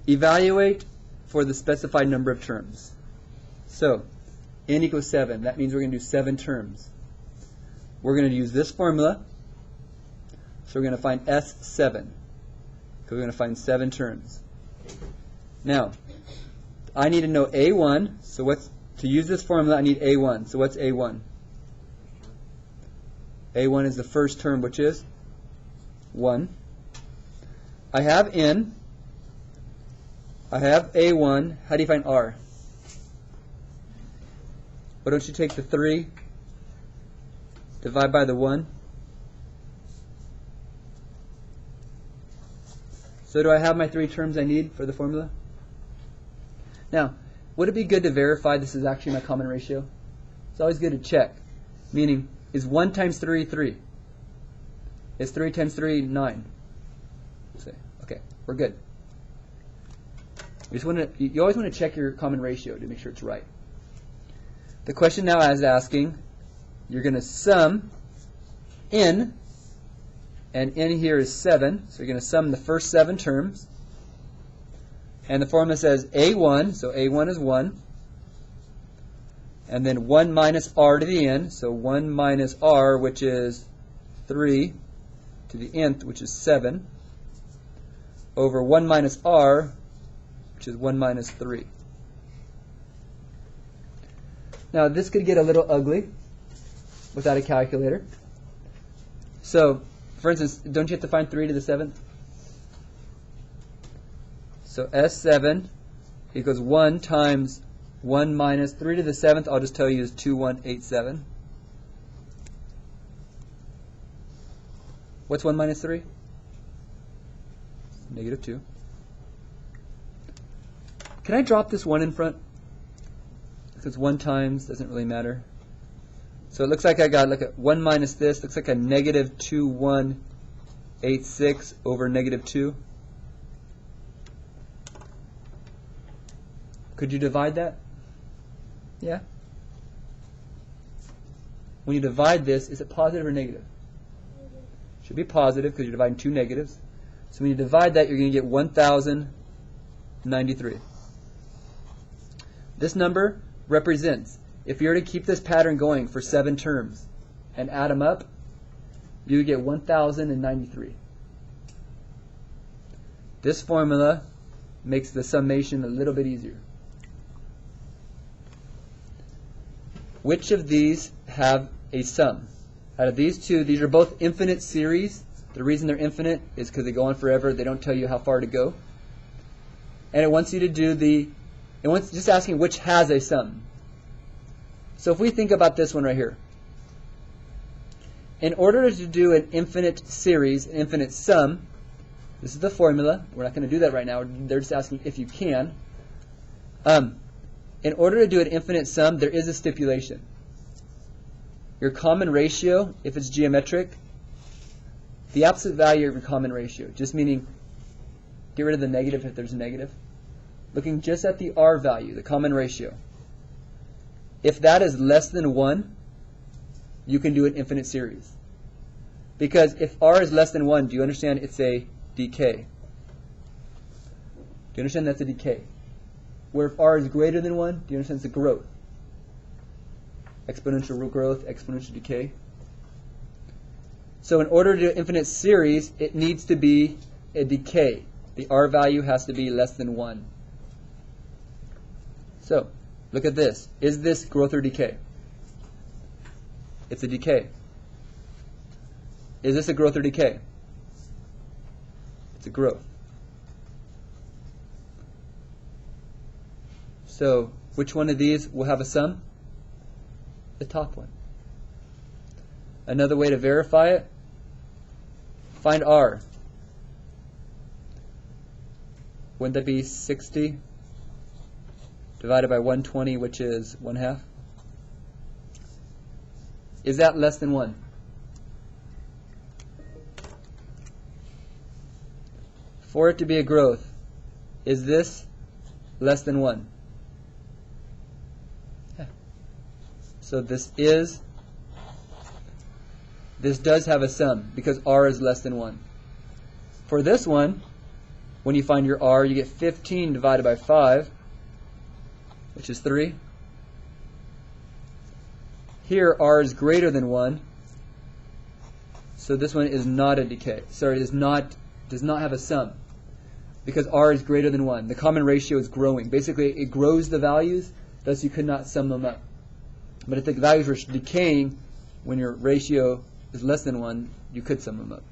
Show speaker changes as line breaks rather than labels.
Evaluate for the specified number of terms. So, n equals 7. That means we're going to do 7 terms. We're going to use this formula. So we're going to find S7. Because we're going to find 7 terms. Now, I need to know A1. So to use this formula, I need A1. So what's A1? A1 is the first term, which is 1. I have N. I have A1. How do you find R? Why don't you take the 3, divide by the 1? So do I have my 3 terms I need for the formula? Now, would it be good to verify this is actually my common ratio? It's always good to check. Meaning, is 1 times 3, 3? Is 3 times 3, 9? Say, okay, we're good. You always want to check your common ratio to make sure it's right. The question now is asking, you're going to sum n, and n here is 7, so you're going to sum the first 7 terms. And the formula says A1, so A1 is 1. And then 1 minus r to the n, so 1 minus r, which is 3, to the nth, which is 7, over 1 minus r, which is 1 minus 3. Now this could get a little ugly without a calculator. So, for instance, don't you have to find 3 to the 7th? So S7 equals 1 times 1 minus 3 to the 7th, I'll just tell you is 2187. What's 1 minus 3? Negative 2. Can I drop this 1 in front? Because 1 times doesn't really matter. So it looks like I got like a 1 minus this, looks like a negative 2186 over negative 2. Could you divide that? Yeah. When you divide this, is it positive or negative? Should be positive because you're dividing 2 negatives. So when you divide that, you're going to get 1093. This number represents, if you were to keep this pattern going for 7 terms and add them up, you would get 1093. This formula makes the summation a little bit easier. Which of these have a sum? Out of these two, these are both infinite series. The reason they're infinite is because they go on forever. They don't tell you how far to go. And it wants you to do it's just asking which has a sum. So if we think about this one right here. In order to do an infinite series, an infinite sum, this is the formula. We're not going to do that right now. They're just asking if you can. In order to do an infinite sum, there is a stipulation. Your common ratio, if it's geometric, the absolute value of your common ratio, just meaning get rid of the negative if there's a negative. Looking just at the r value, the common ratio. If that is less than 1, you can do an infinite series. Because if r is less than 1, do you understand it's a decay? Do you understand that's a decay? Where if r is greater than 1, do you understand it's a growth? Exponential growth, exponential decay. So in order to do an infinite series, it needs to be a decay. The r value has to be less than 1. So, look at this. Is this growth or decay? It's a decay. Is this a growth or decay? It's a growth. So, which one of these will have a sum? The top one. Another way to verify it, find r. Wouldn't that be 60 divided by 120, which is 1/2? Is that less than 1? For it to be a growth, is this less than 1? Yeah. So this does have a sum because r is less than 1. For this one, When you find your r, you get 15 divided by 5, which is 3. Here, r is greater than 1, so this one is not a decay. Sorry, does not have a sum, because r is greater than 1. The common ratio is growing. Basically, it grows the values, thus you could not sum them up. But if the values were decaying when your ratio is less than 1, you could sum them up.